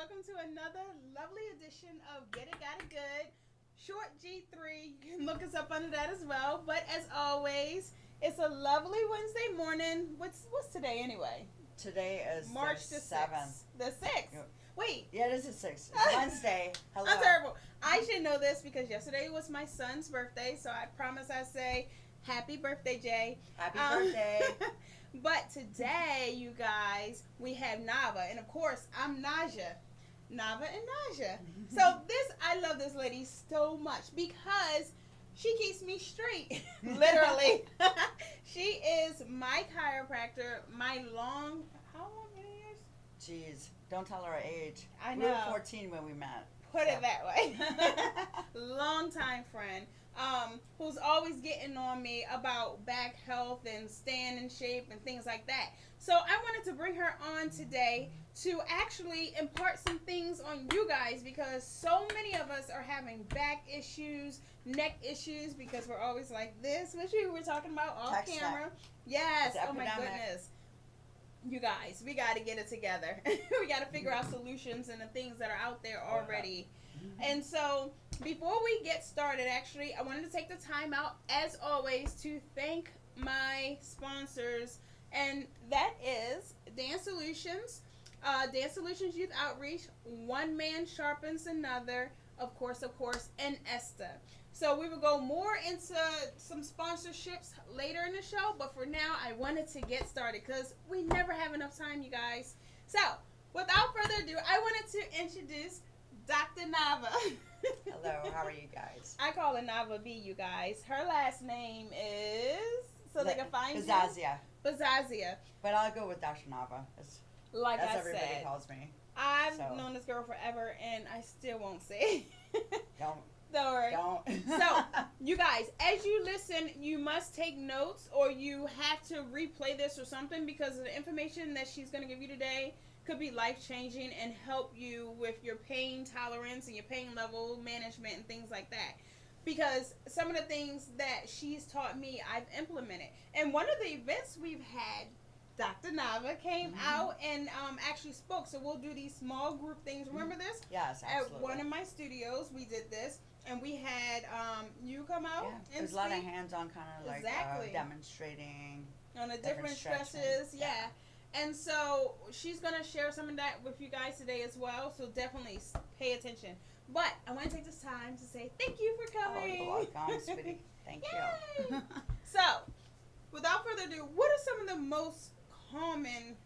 welcome to another lovely edition of Get It, Got It Good. Short G3, you can look us up under that as well. But as always, it's a lovely Wednesday morning. What's today anyway? Today is March the 7th. The 6th. Wait. Yeah, it is the 6th. It's Wednesday. Hello. I'm terrible. I should know this because yesterday was my son's birthday, so I promise I say happy birthday, Jay. Happy birthday. But today, you guys, we have Nava. And of course, I'm Naja. Nava and Naja. So I love this lady so much because she keeps me straight. Literally. She is my chiropractor, how long, many years? Jeez, don't tell her our age. I know. We were 14 when we met. Put it that way. Long time friend. Who's always getting on me about back health and staying in shape and things like that. So I wanted to bring her on today to actually impart some things on you guys because so many of us are having back issues, neck issues because we're always like this, which we were talking about off camera. Yes. Oh my goodness. You guys, we got to get it together. We got to figure out solutions and the things that are out there already. And so before we get started, actually, I wanted to take the time out, as always, to thank my sponsors. And that is Dance Solutions, Dance Solutions Youth Outreach, One Man Sharpens Another, of course, and Esther. So we will go more into some sponsorships later in the show, but for now, I wanted to get started because we never have enough time, you guys. So, without further ado, I wanted to introduce Dr. Nava. Hello, how are you guys? I call her Nava B, you guys. Her last name is, so they can find Bazzazieh. Bazzazieh. But I'll go with Dr. Nava. That's everybody calls me. I've known this girl forever, and I still won't say. Don't worry. Don't. So, you guys, as you listen, you must take notes or you have to replay this or something because the information that she's going to give you today could be life-changing and help you with your pain tolerance and your pain level management and things like that. Because some of the things that she's taught me, I've implemented. And one of the events we've had, Dr. Nava came out and actually spoke. So we'll do these small group things. Remember this? Yes, absolutely. At one of my studios, we did this. And we had you come out and there's a lot of hands-on kind of like demonstrating. On the different stretches. Yeah. And so she's going to share some of that with you guys today as well. So definitely pay attention. But I want to take this time to say thank you for coming. Oh, you're welcome, sweetie. Thank you. So, without further ado, what are some of the most common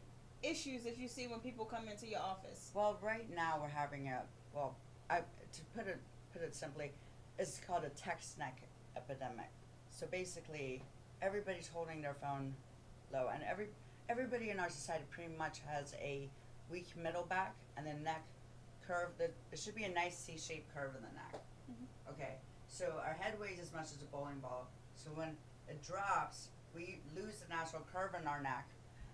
issues that you see when people come into your office? Well, right now we're having to put it simply, it's called a text neck epidemic. So basically, everybody's holding their phone low, and everybody in our society pretty much has a weak middle back and the neck curve. It should be a nice C-shaped curve in the neck. Okay, so our head weighs as much as a bowling ball. So when it drops, we lose the natural curve in our neck,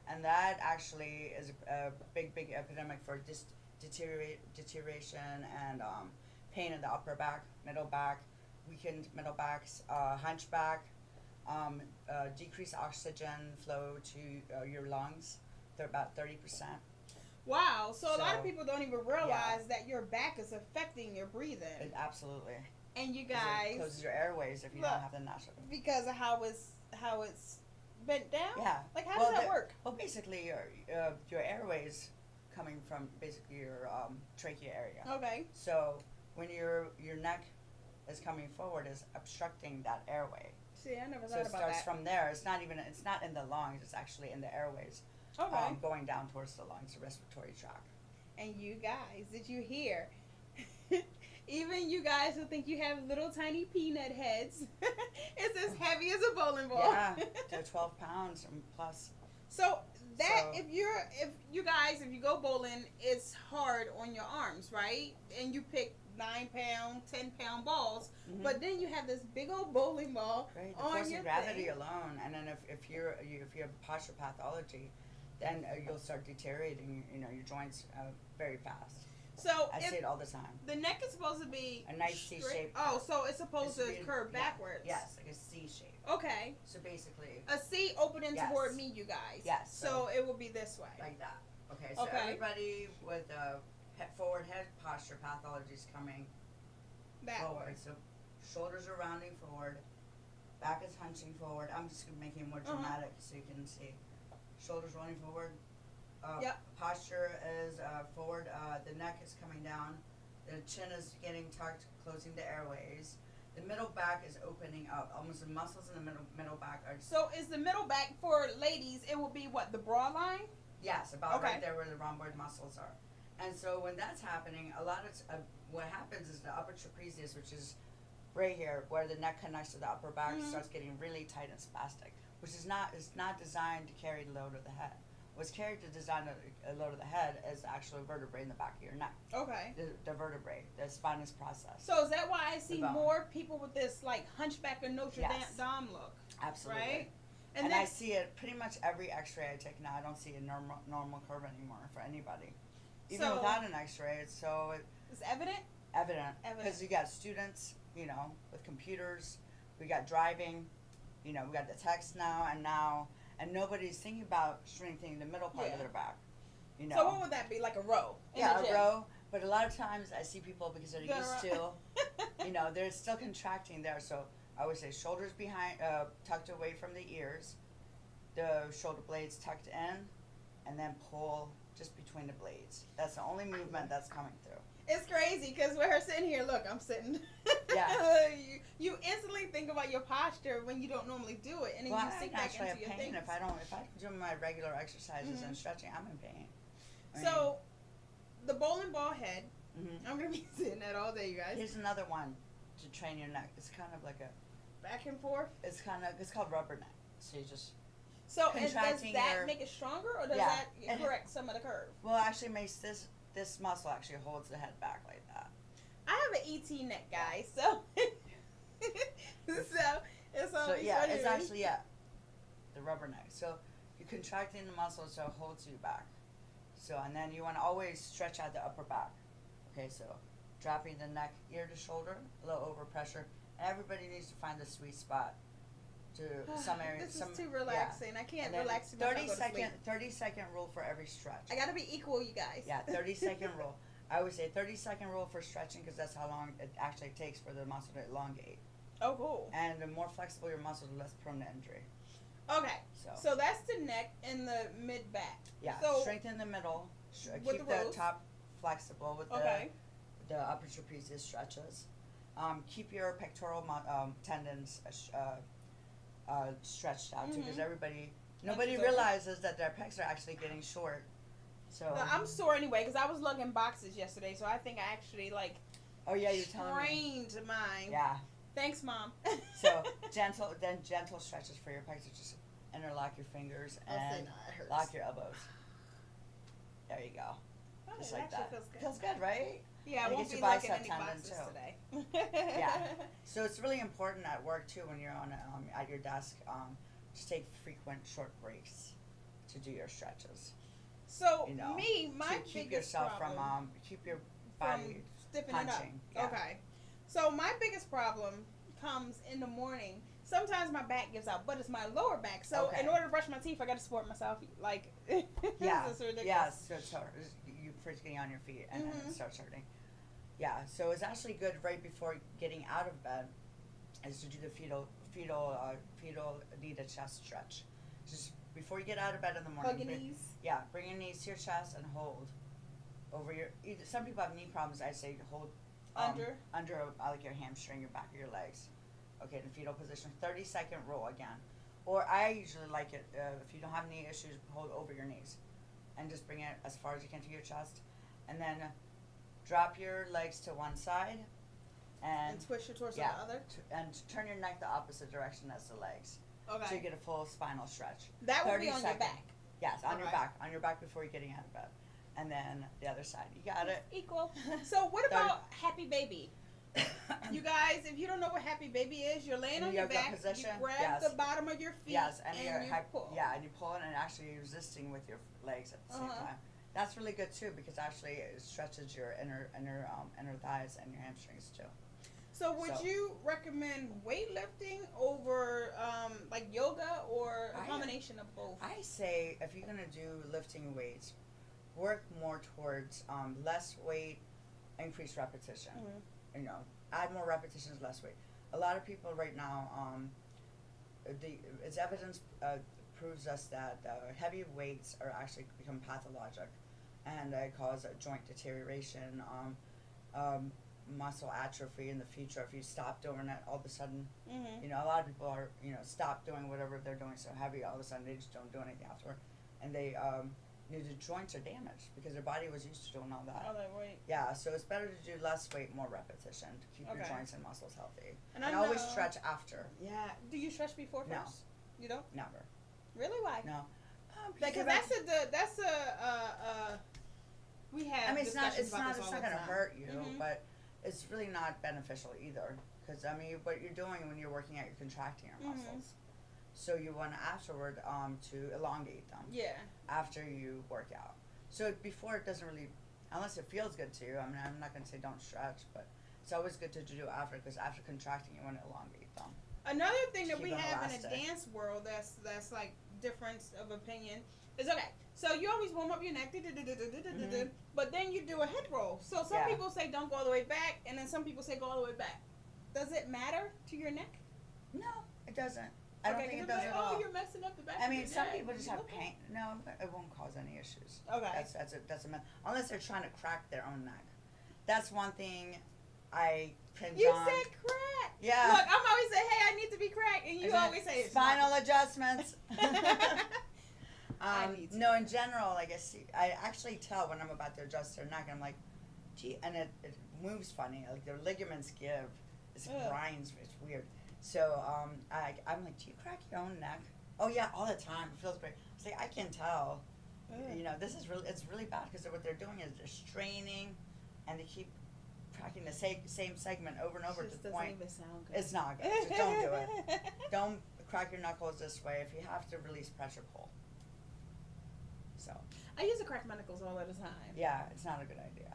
and that actually is a big epidemic for deterioration and pain in the upper back, middle back, weakened middle backs, hunchback, decreased oxygen flow to your lungs. They're about 30%. Wow. So a lot of people don't even realize that your back is affecting your breathing. Absolutely. And you guys, it closes your airways if you don't have the natural. Because of how it's bent down. Yeah. Like how does that work? Well, basically your airways coming from basically your trachea area. Okay. So when your neck is coming forward, is obstructing that airway. See, I never thought about that. So it starts from there. It's not in the lungs. It's actually in the airways. Okay. Going down towards the lungs, the respiratory tract. And you guys, did you hear? Even you guys who think you have little tiny peanut heads, it's as heavy as a bowling ball. Yeah, they're 12 pounds and plus. So if you go bowling, it's hard on your arms, right? And you pick 9-pound, 10-pound balls, but then you have this big old bowling ball on the on force your of gravity thing. alone, and then if you have posture pathology, then you'll start deteriorating, your joints very fast. So I say it all the time. The neck is supposed to be a nice C-shape. Oh, so it's supposed to curve backwards. Yes, like a C shape. Okay. So basically a C opening toward me, you guys. Yes. So it will be this way. Like that. Okay. So everybody with forward head posture pathology is coming That forward. way. So shoulders are rounding forward, back is hunching forward. I'm just making it more dramatic so you can see. Shoulders rolling forward. Yep. Posture is forward. The neck is coming down. The chin is getting tucked, closing the airways. The middle back is opening up. Almost the muscles in the middle back are. So is the middle back for ladies? It will be what, the bra line? Yes, about Okay. right there where the rhomboid muscles are. And so when that's happening, a lot of what happens is the upper trapezius, which is right here where the neck connects to the upper back, starts getting really tight and spastic, which is not designed to carry the load of the head. What's carried to design a load of the head is actually vertebrae in the back of your neck. Okay. The vertebrae, the spinous process. So is that why I see bone. more people with this like hunchback of Notre Yes. Dame look? Absolutely. Right? And then, I see it pretty much every X-ray I take now. I don't see a normal curve anymore for anybody, even So- without an X-ray. It's so it's evident? evident Evident. because you got students, with computers. We got driving. We got the text now, and nobody's thinking about strengthening the middle part Yeah. of their back. So what would that be? Like a row? In Yeah, the a gym? row. But a lot of times I see people because they're Go used around. to, they're still contracting there. So I always say shoulders behind, tucked away from the ears, the shoulder blades tucked in, and then pull just between the blades. That's the only movement that's coming through. It's crazy because with her sitting here, look, I'm sitting. Yeah. you instantly think about your posture when you don't normally do it, and then Well, you I'm sink back actually into in your pain. things. If I don't do my regular exercises and stretching, I'm in pain. So, the bowling ball head, Mhm. I'm going to be sitting that all day, you guys. Here's another one to train your neck. It's kind of like Back and forth. it's called rubber neck. So you just, So, and does Contracting that your- make it stronger, or does Yeah. that And- correct some of the curve? well, actually makes this muscle actually holds the head back like that. I have an ET neck, guys, so so it's So always yeah, funny it's to me. actually the rubber neck. So you're contracting the muscle so it holds you back. So and then you want to always stretch out the upper back. Okay, so dropping the neck ear to shoulder, a little over pressure. Everybody needs to find the sweet spot. To some areas, This is too relaxing. I can't relax too much. I'll go to sleep. 30-second rule for every stretch. I gotta be equal, you guys. Yeah, 30-second rule. I would say 30-second rule for stretching because that's how long it actually takes for the muscle to elongate. Oh, cool. And the more flexible your muscle, the less prone to injury. Okay. So, So that's the neck and the mid back. yeah, So strengthen the middle. with Keep the the rows? top flexible with okay. the upper trapezius stretches. Keep your pectoral tendons stretched out too because nobody Stretches realizes that their pecs are actually getting short. So No, I'm sore anyway because I was lugging boxes yesterday, so I think I actually oh yeah, you're telling me. trained mine. Yeah. Thanks, Mom. So gentle stretches for your pecs. Just interlock your fingers I'll say and no, it hurts. lock your elbows. There you go. Oh, Just it like actually that. feels good. Feels good, right? Yeah, I And won't get be your lugging bicep any tendon, boxes too. today. Yeah. So it's really important at work too when you're on at your desk. Just take frequent short breaks to do your stretches. So You know, my to keep biggest yourself problem from keep your from body stiffening punching. up. Yeah. Okay. So my biggest problem comes in the morning. Sometimes my back gives out, but it's my lower back. So Okay. in order to brush my teeth, I got to support myself. Like, Yeah. it's ridiculous. Yeah. So it's hard. You first getting on your feet and then Mhm. it starts hurting. Yeah. So it's actually good right before getting out of bed is to do the fetal knee to chest stretch. Just before you get out of bed in the morning. Hug your knees. Yeah, bring your knees to your chest and hold over your. Some people have knee problems. I say hold under like your hamstring, your back of your legs. Okay, in fetal position. 30-second roll again. Or I usually like it if you don't have knee issues, hold over your knees, and just bring it as far as you can to your chest, and then drop your legs to one side, and twist your torso yeah, the other. and turn your neck the opposite direction as the legs, Okay. so you get a full spinal stretch. That will be 30 on your seconds. back. Yes, on your Okay. back. On your back before you're getting out of bed. And then the other side. You got it. Equal. So what about Happy Baby? You guys, if you don't know what Happy Baby is, you're laying In on the your yoga back, position, you grab yes. the bottom of your feet, Yes, and you pull. Yeah, and you pull it and actually resisting with your legs at the same time. That's really good too because actually it stretches your inner thighs and your hamstrings too. So would you recommend weightlifting over like yoga or a combination of both? I say if you're gonna do lifting weights, work more towards less weight, increased repetition. Mm-hmm. You know, add more repetitions, less weight. A lot of people right now, its evidence proves us that heavy weights are actually become pathologic, and cause joint deterioration, muscle atrophy in the future if you stop doing it all of a sudden. Mm-hmm. You know, a lot of people are, stop doing whatever they're doing so heavy, all of a sudden they just don't do anything afterward, and they the joints are damaged because their body was used to doing all that. All that weight. Yeah, so it's better to do less weight, more repetition to keep your Okay. joints and muscles healthy. And And I always know- stretch after. Yeah. Do you stretch before first? No. You don't? Never. Really? Why? No. Because we have. I mean, it's not discussions about this all going the to time. hurt you, Mhm. but it's really not beneficial either. Because, I mean, what you're doing when you're working out, you're contracting your Mhm. muscles. So you want afterward to elongate them Yeah. after you work out. So before it doesn't really, unless it feels good to you, I mean, I'm not going to say don't stretch, but it's always good to do after, because after contracting, you want to elongate them. Another thing that Keep we them have in the elastic. dance world that's like difference of opinion is, okay. So you always warm up your neck, Mhm. but then you do a head roll. So some Yeah. people say don't go all the way back, and then some people say go all the way back. Does it matter to your neck? No, it doesn't. I don't think it 'cause does they're at like, all. oh, you're messing up the back. I of mean, your some neck. people just You have look pain. No, it won't cause any issues. Okay. That's a myth. Unless they're trying to crack their own neck. That's one thing I cringe You on. said crack. Yeah. Look, I'm always saying, hey, I need to be cracked, and you Isn't it always say it's spinal not. adjustments. I need to. No, in general, like I actually tell when I'm about to adjust their neck. I'm like, gee, and it moves funny. Like their ligaments give. It Ugh. grinds. It's weird. So I'm like, do you crack your own neck? Oh yeah, all the time. It feels great. It's like I can tell. Ugh. You know, it's really bad because what they're doing is they're straining, and they keep cracking the same segment over and over Just to the doesn't point. even sound good. It's not good. Just don't do it. Don't crack your knuckles this way. If you have to release pressure, pull. So I used to crack my knuckles all the time. yeah, it's not a good idea.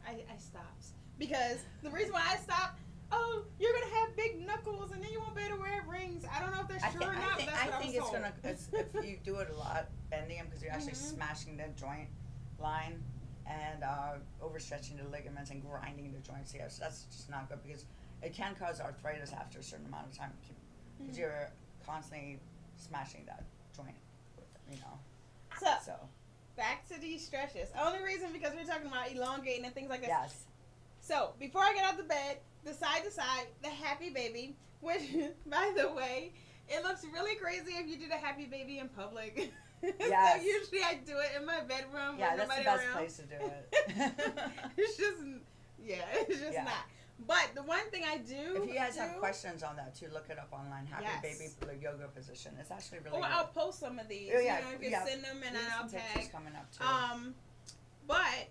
I stopped because the reason why I stopped. Oh, you're gonna have big knuckles, and then you won't be able to wear rings. I don't know if that's true or not. But that's what I was it's told. gonna. If you do it a lot, bending them because you're actually Mhm. smashing the joint line and overstretching the ligaments and grinding the joints. Yeah, so that's just not good because it can cause arthritis after a certain amount of time because Mhm. you're constantly smashing that joint. You know. So So back to these stretches. Only reason because we're talking about elongating and things like that. yes. So before I get out of bed, the side to side, the happy baby, which by the way, it looks really crazy if you do the happy baby in public. Yes. So usually I do it in my bedroom Yeah, with that's the nobody best around. place to do it. It's just Yeah. not. But the one thing I do If you guys have do- questions on that too, look it up online. Happy Yes. baby yoga position. It's actually really or good. I'll post some of these. Oh, yeah, You know, if you yeah. send them and There's I'll some pictures tag. coming up too. But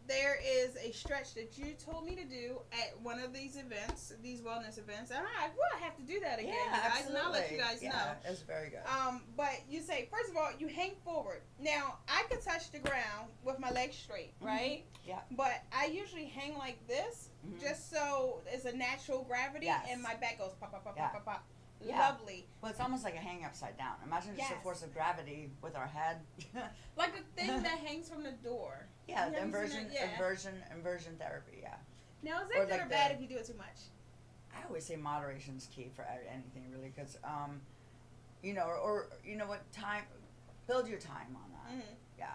there is a stretch that you told me to do at one of these events, these wellness events, and I will have to do that again, yeah, you guys, absolutely. and I'll let you guys yeah, know. it's very good. But you say, first of all, you hang forward. Now, I could touch the ground with my legs straight, right? Yeah. But I usually hang like this, Mhm. just so it's a natural gravity, Yes. and my back goes pop, pop, pop, Yeah. pop, pop, pop. Yeah. Lovely. Well, it's almost like a hang upside down. Imagine just the Yes. force of gravity with our head. Like a thing that hangs from the door. Yeah, You the ever seen inversion, that? Yeah. inversion therapy. Yeah. Now, is Or that good like or bad the- if you do it too much? I always say moderation's key for anything really, because you know, or you know what, build your time on that. Mm-hmm. Yeah.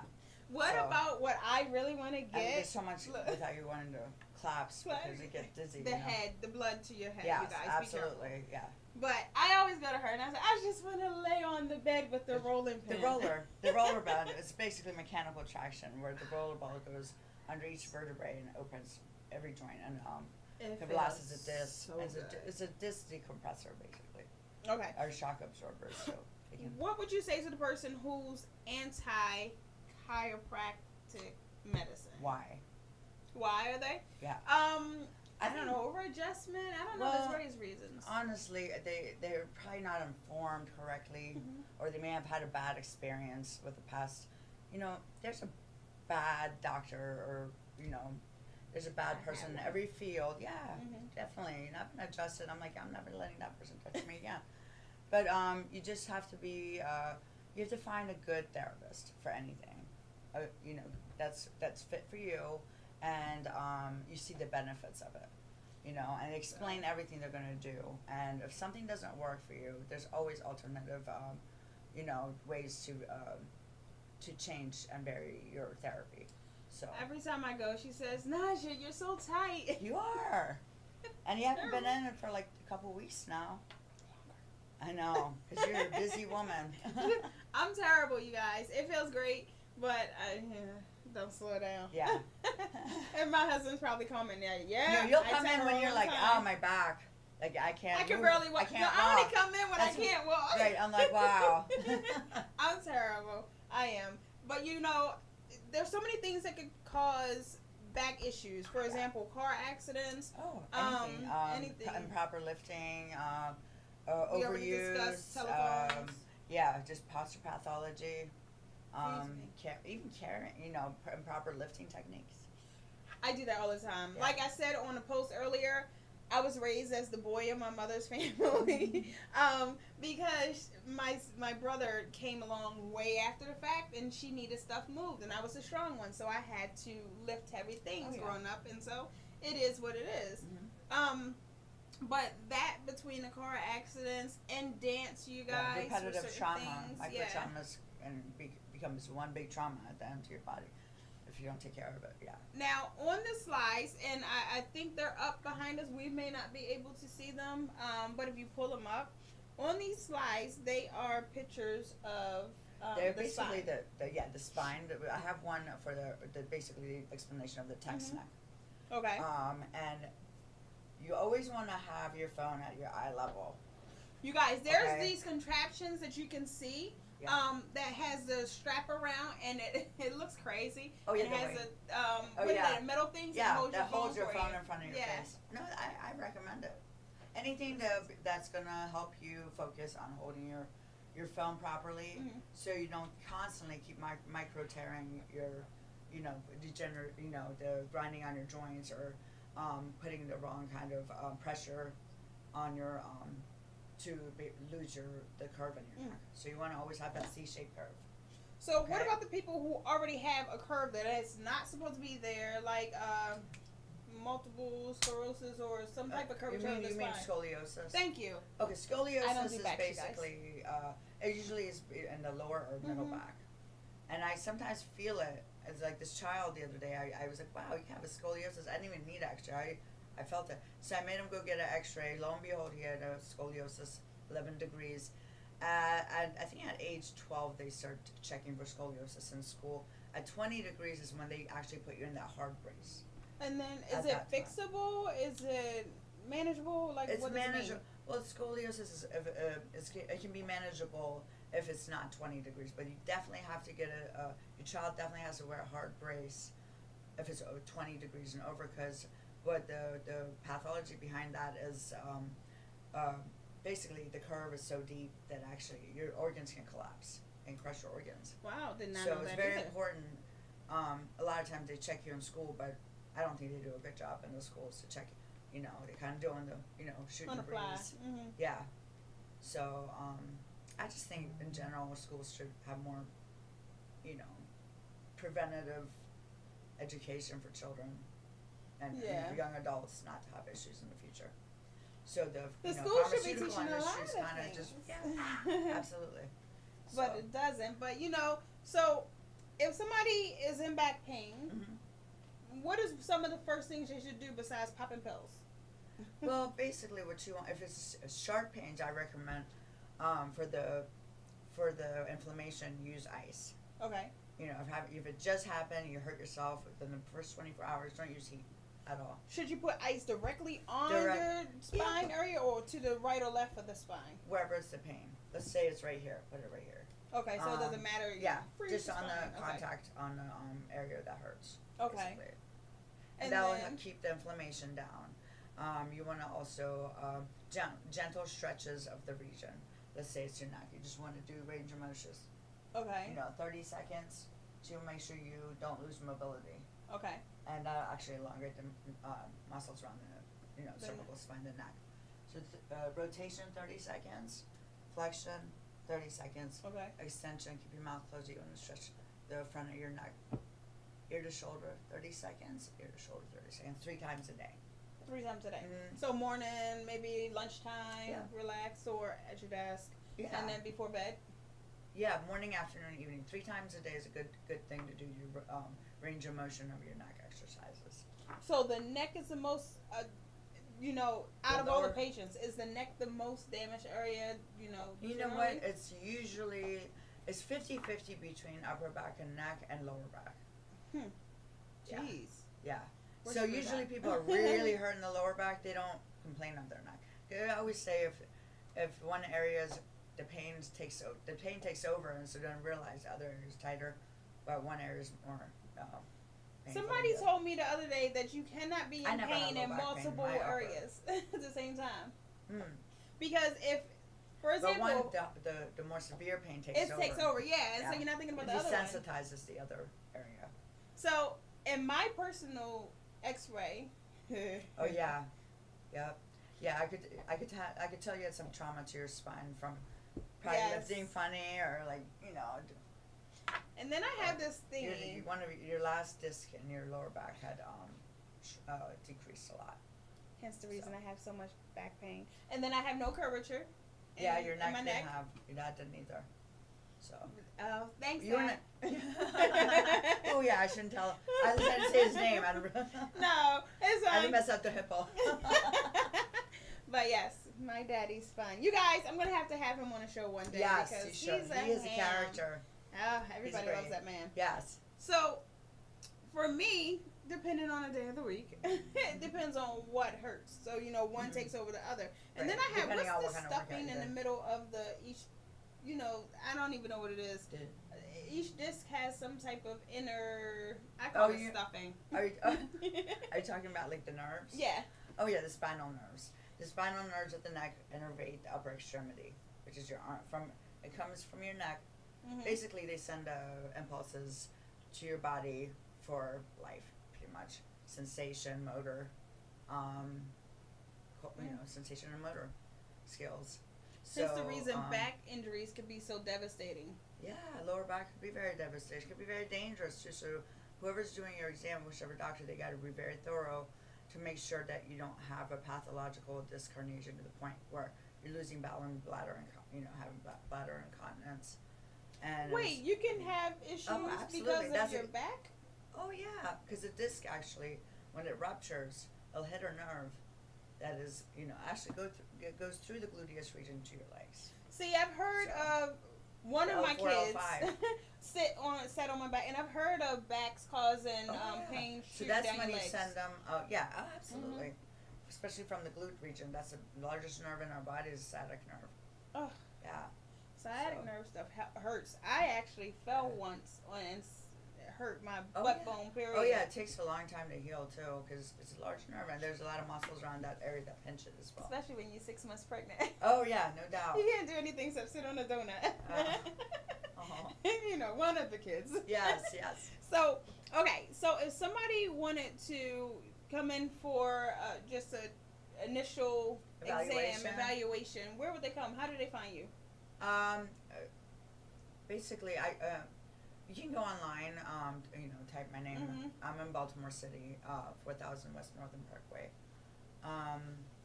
What So- about what I really want to I mean, get? there's so much Look. without you wanting to collapse Like, because you get dizzy. The you know? head, the blood to your head, Yes, you guys. Be careful. absolutely. Yeah. But I always go to her and I say, I just want to lay on the bed with the rolling pin. The roller bed is basically mechanical traction where the roller ball goes under each vertebrae and opens every joint and It convalesces feels a disc. so it's, good. it's a disc decompressor basically, Okay. or shock absorber. So it can, What would you say to the person who's anti-chiropractic medicine? why? Why are they? Yeah. I don't know, over adjustment. I don't know. Well, There's various reasons. Honestly, they're probably not informed correctly, Mhm. or they may have had a bad experience with the past. You know, there's a bad doctor, or you know, there's a bad I've person had in one. every field. Yeah, Mhm. definitely. And I've been adjusted. I'm like, I'm never letting that person touch me again. But you just have to be. You have to find a good therapist for anything. you know, that's fit for you, and you see the benefits of it, you know, and explain everything they're going to do. And if something doesn't work for you, there's always alternative, you know, ways to change and vary your therapy. So Every time I go, she says, Naja, you're so tight. you are, and you haven't been in it for like a couple weeks now. I know, because you're a busy woman. I'm terrible, you guys. It feels great, but don't slow down. Yeah. And my husband's probably commenting, No, you'll come in when you're like, oh, my back. Like, I can't I can move. barely walk. I can't no, walk. I only come in when I can't walk. Right, I'm like, wow. I'm terrible. I am. But, you know, there's so many things that could cause back issues. For example, car accidents. Oh, anything. Anything. Improper lifting, We already overuse. discussed telephones. Yeah, just posture pathology. Excuse me. Even carrying, you know, improper lifting techniques. I do that all the time. Yeah. Like I said on a post earlier, I was raised as the boy of my mother's family, because my brother came along way after the fact, and she needed stuff moved, and I was the strong one, so I had to lift heavy things growing up, and so it is what it is. Mm-hmm. But that between the car accidents and dance, you guys, repetitive trauma, things, microtraumas, and becomes one big trauma at the end to your body if you don't take care of it. Yeah. Now, on the slides, and I think they're up behind us. We may not be able to see them, but if you pull them up, on these slides, they are pictures of they're the basically spine. the spine. I have one for the basically the explanation of the text Mm-hmm. neck. Okay. And you always want to have your phone at your eye level. You guys, there's these contraptions that you can see. Yeah. That has the strap around, and it looks crazy. Oh yeah, it has a metal things that holds your phone you. in front of your Yeah. face. No, I recommend it. Anything that's gonna help you focus on holding your phone properly, Mm-hmm. so you don't constantly keep micro tearing your, you know, the grinding on your joints, or putting the wrong kind of pressure on your to lose the curve in your neck. So you want to always have that C-shaped curve. So what about the people who already have a curve that is not supposed to be there, like multiple sclerosis or some type of curvature of the You mean spine? scoliosis? Thank you. Okay, scoliosis is back, basically it usually is in the lower or middle back, and I sometimes feel it. It's like this child the other day. I was like, wow, you have a scoliosis. I didn't even need X-ray. I felt it. So I made him go get an X-ray. Lo and behold, he had a scoliosis, 11 degrees. And I think at age 12, they start checking for scoliosis in school. At 20 degrees is when they actually put you in that hard brace. And then, is At it that time. fixable? Is it manageable? Like, It's what does it mean? manageable. Well, scoliosis it can be manageable if it's not 20 degrees, but you definitely have to get your child definitely has to wear a hard brace if it's 20 degrees and over, because what the pathology behind that is basically the curve is so deep that actually your organs can collapse and crush your organs. Wow, did not So know it's that very either. important. A lot of times they check you in school, but I don't think they do a good job in the schools to check. You know, they kind of do on the shooting On the fly. breeze. Mm-hmm. Yeah. So I just think in general schools should have more, preventative education for children and young adults not to have issues in the future. So the school should be pharmaceutical teaching a lot industry is of kind of things. just absolutely. But So, it doesn't. But so if somebody is in back pain, what is some of the first things they should do besides popping pills? well, basically, what you want, if it's sharp pains, I recommend for the inflammation, use ice. Okay. If it just happened, you hurt yourself within the first 24 hours, don't use heat at all. Should you put ice directly on your spine area, or to the right or left of the spine? Wherever it's the pain. Let's say it's right here. Put it right here. Okay, so it doesn't matter. Yeah, Freeze just the on spine. the contact on the area that hurts. Okay. Basically. And And that will then- keep the inflammation down. You want to also gentle stretches of the region. Let's say it's your neck. You just want to do range of motions. Okay. 30 seconds to make sure you don't lose mobility. Okay. And actually elongate the muscles around the cervical spine, the neck. So rotation 30 seconds, flexion 30 seconds, Okay. extension. Keep your mouth closed. You want to stretch the front of your neck, ear to shoulder 30 seconds, ear to shoulder 30 seconds, 3 times a day. 3 times a day. Mm-hmm. So morning, maybe lunchtime, Yeah. relax, or at your desk, Yeah. and then before bed. Yeah, morning, afternoon, evening. 3 times a day is a good thing to do your range of motion of your neck exercises. So the neck is the most, out of all the patients, is the neck the most damaged area, You know what? It's usually, it's 50-50 between upper back and neck and lower back. Jeez. Yeah. Where's So your usually back? people are really hurting the lower back. They don't complain of their neck. I always say if one area is the pain takes over, and so don't realize the other area is tighter, but one area is more. Painful. Somebody told me the other day that you cannot be in never pain had in low back pain in multiple my upper. areas at the same time. Mm. Because if, for But example, the more severe pain takes it over. takes over, yeah, and Yeah. so you're not thinking about It the other one. desensitizes the other area. So, in my personal X-ray, Oh yeah, yep, yeah. I could tell you had some trauma to your spine from probably Yes. lifting funny or and then I have this thing. One of your last disc in your lower back had decreased a lot. Hence the reason I have so much back pain. And then I have no curvature. Yeah, your in neck my didn't neck. have. Your dad didn't either. So. Oh, thanks, You Dad. oh yeah, I shouldn't tell. I was trying to say his name. No, it's I fine. didn't mess up the hippo. But yes, my daddy's fine. You guys, I'm gonna have to have him on a show one day. Yes, because you should. he's He is a ham. character. Oh, everybody He's loves great. that man. Yes. So, for me, depending on the day of the week, it depends on what hurts. So, one takes over the other. And then I have, Depending on what's what the kind of workout stuffing you in the did. middle of each, I don't even know what it is. Each disc has some type of inner, I call it stuffing. Are you talking about like the nerves? Yeah. Oh yeah, the spinal nerves. The spinal nerves at the neck innervate the upper extremity, which is your arm. It comes from your neck. Mm-hmm. Basically, they send impulses to your body for life, pretty much. Sensation, motor, sensation and motor skills. Hence So, the reason back injuries can be so devastating. Yeah, lower back could be very devastating. It could be very dangerous too. So whoever's doing your exam, whichever doctor, they got to be very thorough to make sure that you don't have a pathological disc herniation to the point where you're losing bladder having bladder incontinence. And Wait, you can have issues because of your back? Oh yeah, because the disc actually, when it ruptures, it'll hit a nerve that is, actually goes through the gluteus region to your legs. See, I've heard of one of my kids sat on my back, and I've heard of backs causing pain. So that's down when your you legs. send them. Absolutely. Mm-hmm. Especially from the glute region. That's the largest nerve in our body is the sciatic nerve. Oh. Yeah. Sciatic nerve stuff hurts. I actually fell once and hurt my butt bone. Period. Oh yeah, it takes a long time to heal too because it's a large nerve and there's a lot of muscles around that area that pinch it as well. Especially when you're 6 months pregnant. Oh yeah, no doubt. You can't do anything except sit on a donut. One of the kids. Yes. So if somebody wanted to come in for just an initial evaluation, where would they come? How do they find you? Basically, you can go online, type my name. Mm-hmm. I'm in Baltimore City, 4000 West Northern Parkway.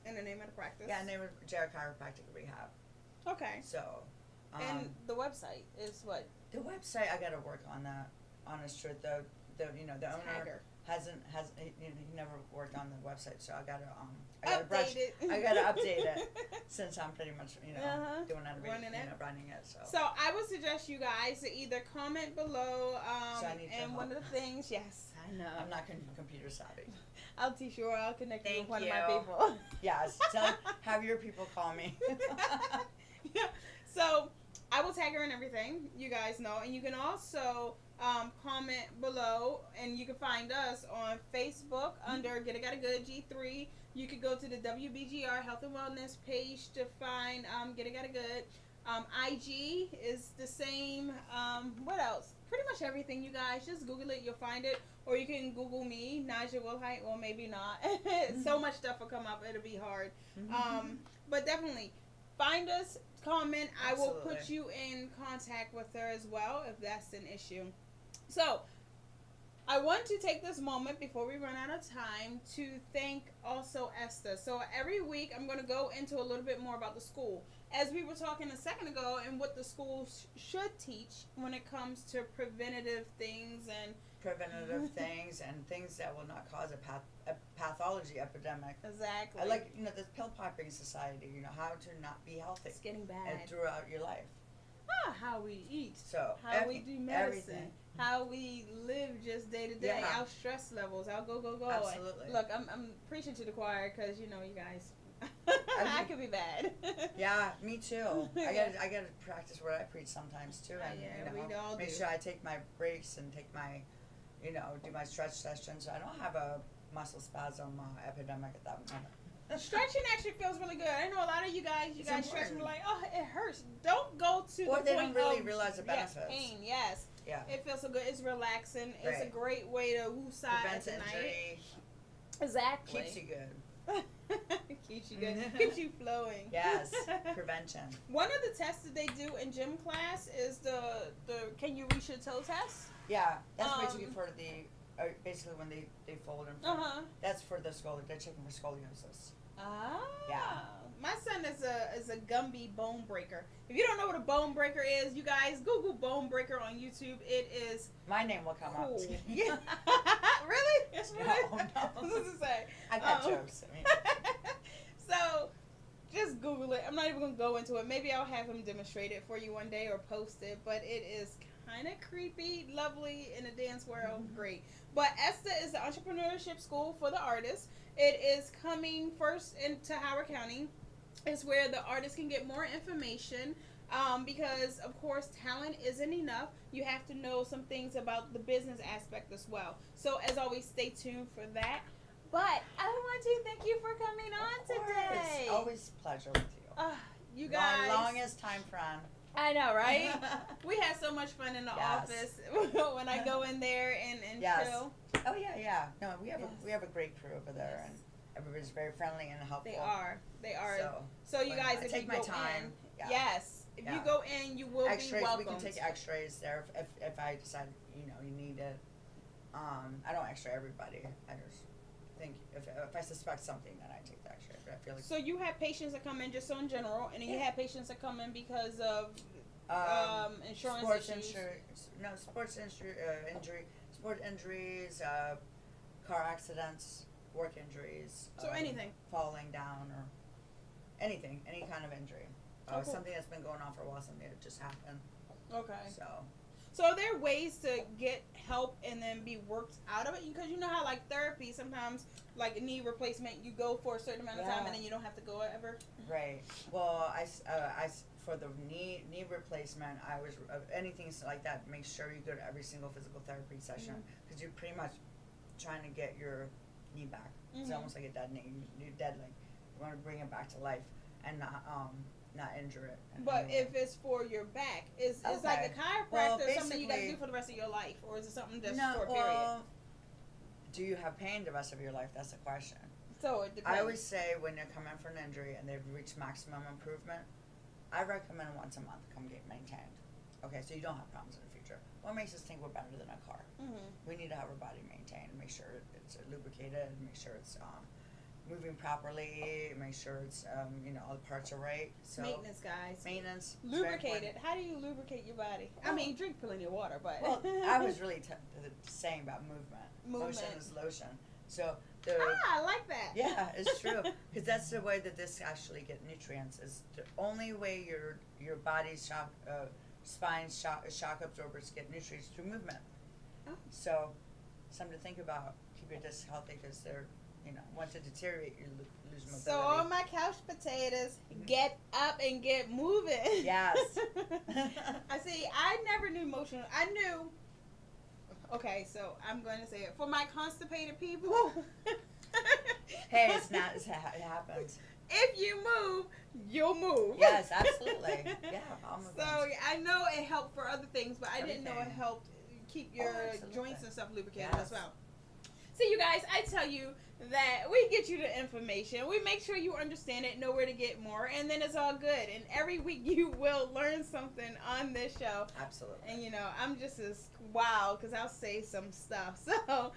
And the name of the practice? Yeah, name of Chiropractic Rehab. Okay. So. And the website is what? The website, I got to work on that. Honest truth, though, the owner hasn't he never worked on the website, so I got to update it. I got to update it since I'm pretty much doing that, running it. So I would suggest you guys to either comment below. And one of the things, yes, I know. I'm not computer savvy. I'll teach you, or I'll connect you with one of my people. Yes, have your people call me. Yeah. So I will tag her and everything, you guys know, and you can also comment below, and you can find us on Facebook under Get It Got It Good G3. You could go to the WBGR Health and Wellness page to find Get It Got It Good. IG is the same. What else? Pretty much everything, you guys. Just Google it, you'll find it. Or you can Google me, Naja Wilhite, or maybe not. So much stuff will come up, it'll be hard. But definitely, find us, comment. Absolutely. I will put you in contact with her as well if that's an issue. So, I want to take this moment before we run out of time to thank also Esther. So every week I'm going to go into a little bit more about the school. As we were talking a second ago, and what the school should teach when it comes to preventative things and things that will not cause a pathology epidemic. Exactly. I like, this pill popping society, how to not be healthy. It's getting bad. And throughout your life. How we eat. So how we do medicine. Everything. How we live just day to day. Our stress levels. Our go. Absolutely. Look, I'm preaching to the choir because, you guys, I could be bad. Yeah, me too. I gotta practice what I preach sometimes too, and we all make sure I take my breaks and take my, do my stretch sessions. So I don't have a muscle spasm epidemic at that moment. Stretching actually feels really good. I know a lot of you guys stretch and like, oh, it hurts. Don't go to the point they don't really realize the benefits. Yes, pain. Yes. Yeah. It feels so good. It's relaxing. Right. It's a great way to woosah at the night. Exactly. Keeps you good. Keeps you good. Keeps you flowing. Yes. Prevention. One of the tests that they do in gym class is the can you reach your toe test? Yeah, that's basically for basically when they fold in front. That's for they're checking for scoliosis. Ah. Yeah. My son is a Gumby bone breaker. If you don't know what a bone breaker is, you guys Google bone breaker on YouTube. It is my name will come up. Yeah. Really? It's really? No. What does it say? I got jokes. I mean. So, just Google it. I'm not even gonna go into it. Maybe I'll have him demonstrate it for you one day or post it. But it is kind of creepy, lovely in a dance world. Great. But ESTA is the entrepreneurship school for the artists. It is coming first into Howard County. It's where the artists can get more information. Because of course talent isn't enough. You have to know some things about the business aspect as well. So as always, stay tuned for that. But I want to thank you for coming on today. It's always a pleasure with you. You guys. My longest time friend. I know, right? We had so much fun in the office when I go in there and chill. Oh yeah. No, we have a great crew over there, and everybody's very friendly and helpful. They are. So you guys, if take you my go time. In, yes. If you go in, you will X-rays, be welcomed. We can take X-rays there if I decide you need it. I don't X-ray everybody. I just think if I suspect something, then I take the X-ray. But I feel like so you have patients that come in just so in general, and then you have patients that come in because of insurance issues. Sports injuries, car accidents, work injuries. So anything. Falling down or anything, any kind of injury. Cool. Something that's been going on for a while, something that just happened. Okay. So are there ways to get help and then be worked out of it? Because you know how like therapy sometimes, like a knee replacement, you go for a certain amount of time and then you don't have to go ever. Right. Well, I for the knee replacement, I was anything like that. Make sure you go to every single physical therapy session because you're pretty much trying to get your knee back. It's almost like a dead knee, dead leg. You want to bring it back to life and not injure it. But if it's for your back, is like a chiropractor something you got to do for the rest of your life, or is it something just for a period? Do you have pain the rest of your life? That's the question. So it depends. I always say when they come in for an injury and they've reached maximum improvement, I recommend once a month come get maintained. Okay, so you don't have problems in the future. What makes us think we're better than a car? We need to have our body maintained, make sure it's lubricated, make sure it's moving properly, make sure it's all the parts are right. So maintenance, guys. Maintenance. Lubricate it. How do you lubricate your body? Well, I mean, drink plenty of water, but well, I was really saying about movement. Motion is lotion. So I like that. Yeah, it's true because that's the way that this actually get nutrients. Is the only way your body's spine shock absorbers get nutrients through movement. Oh. So, something to think about. Keep your discs healthy because they're once it deteriorate, you lose mobility. So all my couch potatoes, get up and get moving. Yes. I see. I never knew motion. I knew. Okay, so I'm going to say it for my constipated people. Hey, it's not. It happens. If you move, you'll move. Yes, absolutely. Yeah, I'll move. So I know it helped for other things, but I didn't know it helped keep your joints and stuff lubricated as well. See, you guys, I tell you that we get you the information. We make sure you understand it, know where to get more, and then it's all good. And every week you will learn something on this show. Absolutely. And, you know, I'm just as wild because I'll say some stuff. So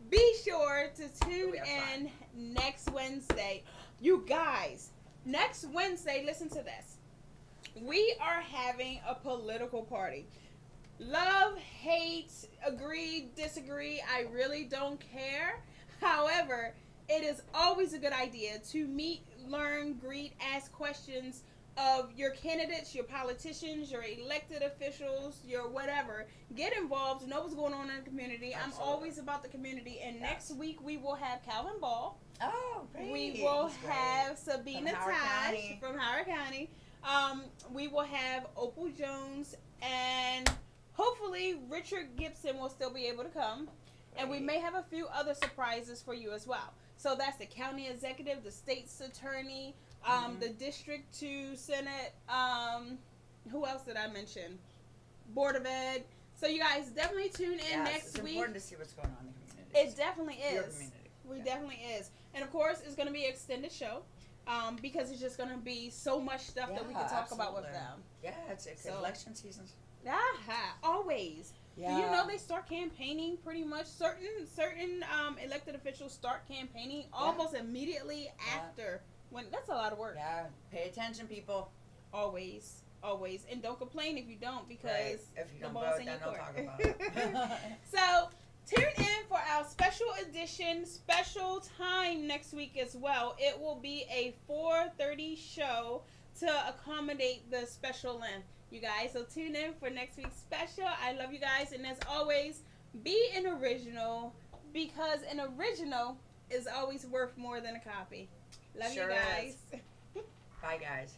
be sure to tune in next Wednesday. You guys, next Wednesday, listen to this. We are having a political party. Love, hate, agree, disagree, I really don't care. However, it is always a good idea to meet, learn, greet, ask questions of your candidates, your politicians, your elected officials, your whatever. Get involved, know what's going on in the community. Absolutely. I'm always about the community. And next week we will have Calvin Ball. Oh, great. We will have Sabina Taj from Howard County. We will have Opal Jones, and hopefully Richard Gibson will still be able to come. And we may have a few other surprises for you as well. So that's the county executive, the state's attorney, the District 2 Senate, who else did I mention? Board of Ed. So you guys definitely tune in next week. It's important to see what's going on in the community. It definitely is. Your community. We definitely is. And of course, it's going to be an extended show. Because it's just going to be so much stuff that we can talk about with them. Yeah, it's election season. Always. Yeah. Do you know they start campaigning pretty much? Certain elected officials start campaigning almost immediately after. When that's a lot of work. Yeah, pay attention, people. Always. And don't complain if you don't, because if you don't the vote, then they'll talk about it. So tune in for our special edition, special time next week as well. It will be a 4:30 show to accommodate the special length, you guys. So tune in for next week's special. I love you guys, and as always, be an original, because an original is always worth more than a copy. Love you guys. Bye, guys.